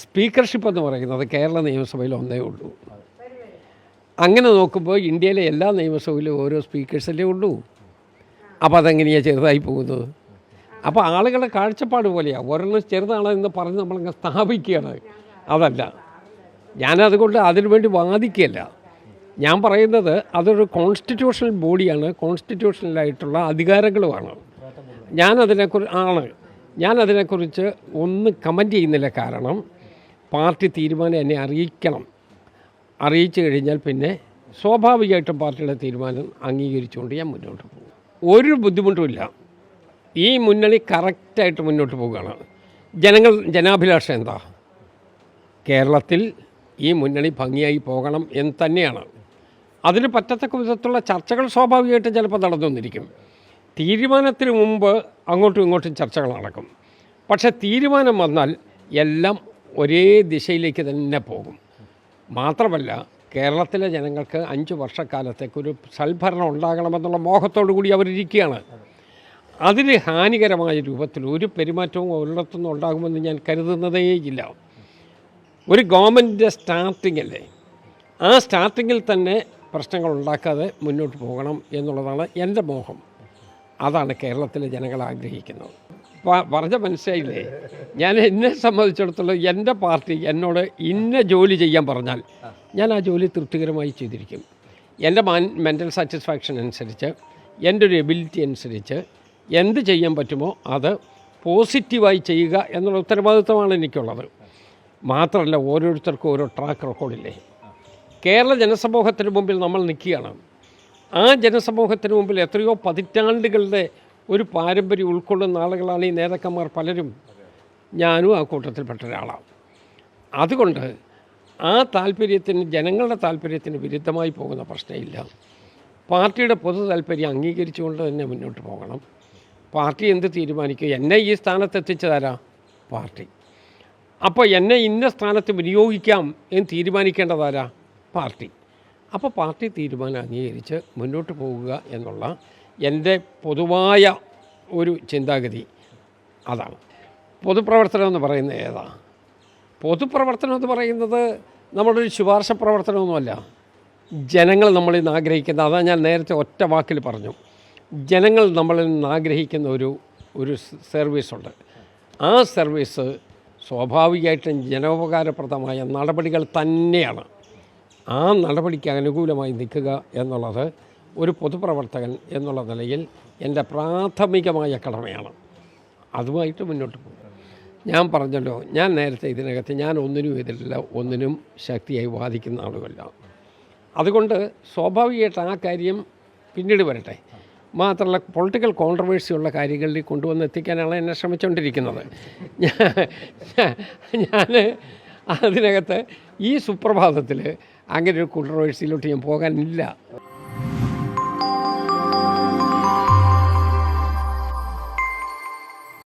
സ്പീക്കർഷിപ്പ് എന്ന് പറയുന്നത് കേരള നിയമസഭയിൽ ഒന്നേ ഉള്ളൂ. അങ്ങനെ നോക്കുമ്പോൾ ഇന്ത്യയിലെ എല്ലാ നിയമസഭയിലും ഓരോ സ്പീക്കേഴ്സല്ലേ ഉള്ളൂ. അപ്പോൾ അതെങ്ങനെയാണ് ചെറുതായി പോകുന്നത്? അപ്പോൾ ആളുകളുടെ കാഴ്ചപ്പാട് പോലെയാണ്. ഒരെണ്ണം ചെറുതാണെന്ന് പറഞ്ഞ് നമ്മളങ്ങ് സ്ഥാപിക്കുകയാണ്. അതല്ല, ഞാനതുകൊണ്ട് അതിനുവേണ്ടി വാദിക്കുകയല്ല. ഞാൻ പറയുന്നത് അതൊരു കോൺസ്റ്റിറ്റ്യൂഷണൽ ബോഡിയാണ്, കോൺസ്റ്റിറ്റ്യൂഷണലായിട്ടുള്ള അധികാരങ്ങളുമാണ്. ഞാനതിനെക്കുറിച്ച് ഒന്നും കമൻറ്റ് ചെയ്യുന്നില്ല. കാരണം പാർട്ടി തീരുമാനം എന്നെ അറിയിച്ചു കഴിഞ്ഞാൽ പിന്നെ സ്വാഭാവികമായിട്ടും പാർട്ടിയുടെ തീരുമാനം അംഗീകരിച്ചുകൊണ്ട് ഞാൻ മുന്നോട്ട് പോകും. ഒരു ബുദ്ധിമുട്ടുമില്ല. ഈ മുന്നണി കറക്റ്റായിട്ട് മുന്നോട്ട് പോവുകയാണ്. ജനാഭിലാഷം എന്താ? കേരളത്തിൽ ഈ മുന്നണി ഭംഗിയായി പോകണം എന്ന് തന്നെയാണ്. അതിന് പറ്റത്തക്ക വിധത്തിലുള്ള ചർച്ചകൾ സ്വാഭാവികമായിട്ടും ചിലപ്പോൾ നടന്നു വന്നിരിക്കും. തീരുമാനത്തിന് മുമ്പ് അങ്ങോട്ടും ഇങ്ങോട്ടും ചർച്ചകൾ നടക്കും. പക്ഷേ തീരുമാനം വന്നാൽ എല്ലാം ഒരേ ദിശയിലേക്ക് തന്നെ പോകും. മാത്രമല്ല, കേരളത്തിലെ ജനങ്ങൾക്ക് 5 വർഷക്കാലത്തേക്കൊരു സൽഭരണം ഉണ്ടാകണമെന്നുള്ള മോഹത്തോടു കൂടി അവരിയ്ക്കുകയാണ്. അതിന് ഹാനികരമായ രൂപത്തിൽ ഒരു പെരുമാറ്റവും ഒരിടത്തുനിന്നും ഉണ്ടാകുമെന്ന് ഞാൻ കരുതുന്നതേയില്ല. ഒരു ഗവൺമെൻറ് സ്റ്റാർട്ടിംഗ് അല്ലേ, ആ സ്റ്റാർട്ടിങ്ങിൽ തന്നെ പ്രശ്നങ്ങൾ ഉണ്ടാക്കാതെ മുന്നോട്ട് പോകണം എന്നുള്ളതാണ് എൻ്റെ മോഹം. അതാണ് കേരളത്തിലെ ജനങ്ങൾ ആഗ്രഹിക്കുന്നത്. പറഞ്ഞ മനസ്സിലായില്ലേ? എന്നെ സംബന്ധിച്ചിടത്തോളം എൻ്റെ പാർട്ടി എന്നോട് ഇന്ന ജോലി ചെയ്യാൻ പറഞ്ഞാൽ ഞാൻ ആ ജോലി തൃപ്തികരമായി ചെയ്തിരിക്കും. എൻ്റെ മെൻ്റൽ സാറ്റിസ്ഫാക്ഷൻ അനുസരിച്ച്, എൻ്റെ ഒരു എബിലിറ്റി അനുസരിച്ച് എന്ത് ചെയ്യാൻ പറ്റുമോ അത് പോസിറ്റീവായി ചെയ്യുക എന്നുള്ള ഉത്തരവാദിത്വമാണ് എനിക്കുള്ളത്. മാത്രമല്ല, ഓരോരുത്തർക്കും ഓരോ ട്രാക്ക് റെക്കോർഡില്ലേ. കേരള ജനസമൂഹത്തിന് മുമ്പിൽ നമ്മൾ നിൽക്കുകയാണ്. ആ ജനസമൂഹത്തിന് മുമ്പിൽ എത്രയോ പതിറ്റാണ്ടുകളുടെ ഒരു പാരമ്പര്യം ഉൾക്കൊള്ളുന്ന ആളുകളാണ് ഈ നേതാക്കന്മാർ പലരും. ഞാനും ആ കൂട്ടത്തിൽപ്പെട്ട ഒരാളാണ്. അതുകൊണ്ട് ആ താല്പര്യത്തിന്, ജനങ്ങളുടെ താല്പര്യത്തിന് വിരുദ്ധമായി പോകുന്ന പ്രശ്നമില്ല. പാർട്ടിയുടെ പൊതു താല്പര്യം അംഗീകരിച്ചുകൊണ്ട് തന്നെ മുന്നോട്ട് പോകണം. പാർട്ടി എന്ത് തീരുമാനിക്കും? എന്നെ ഈ സ്ഥാനത്തെത്തിച്ചതാരാ? പാർട്ടി. അപ്പോൾ എന്നെ ഇന്ന സ്ഥാനത്ത് വിനിയോഗിക്കാം എന്ന് തീരുമാനിക്കേണ്ടതാരാ? പാർട്ടി. അപ്പോൾ പാർട്ടി തീരുമാനം അംഗീകരിച്ച് മുന്നോട്ട് പോകുക എന്നുള്ള എൻ്റെ പൊതുവായ ഒരു ചിന്താഗതി അതാണ്. പൊതുപ്രവർത്തനം എന്ന് പറയുന്നത് ഏതാ? പൊതുപ്രവർത്തനം എന്ന് പറയുന്നത് നമ്മുടെ ഒരു ശുപാർശ പ്രവർത്തനമൊന്നുമല്ല. ജനങ്ങൾ നമ്മളിൽ നിന്ന് ആഗ്രഹിക്കുന്ന, അതാണ് ഞാൻ നേരത്തെ ഒറ്റ വാക്കിൽ പറഞ്ഞു, ജനങ്ങൾ നമ്മളിൽ നിന്ന് ആഗ്രഹിക്കുന്ന ഒരു സർവീസുണ്ട്. ആ സർവീസ് സ്വാഭാവികമായിട്ടും ജനോപകാരപ്രദമായ നടപടികൾ തന്നെയാണ്. ആ നടപടിക്ക് അനുകൂലമായി നിൽക്കുക എന്നുള്ളത് ഒരു പൊതുപ്രവർത്തകൻ എന്നുള്ള നിലയിൽ എൻ്റെ പ്രാഥമികമായ കടമയാണ്. അതുമായിട്ട് മുന്നോട്ട് പോകും. ഞാൻ പറഞ്ഞല്ലോ, ഞാൻ നേരത്തെ ഇതിനകത്ത് ഞാൻ ഒന്നിനും എതിരില്ല, ഒന്നിനും ശക്തിയായി വാദിക്കുന്ന ആളുമല്ല. അതുകൊണ്ട് സ്വാഭാവികമായിട്ട് ആ കാര്യം പിന്നീട് വരട്ടെ. മാത്രമല്ല, പൊളിറ്റിക്കൽ കോൺട്രവേഴ്സിയുള്ള കാര്യങ്ങളിൽ കൊണ്ടുവന്ന് എത്തിക്കാനാണ് എന്നെ ശ്രമിച്ചുകൊണ്ടിരിക്കുന്നത്. ഞാൻ അതിനകത്ത് ഈ സുപ്രഭാതത്തിൽ അങ്ങനെ ഒരു കോൺട്രവേഴ്സിയിലോട്ട് ഞാൻ പോകാനില്ല.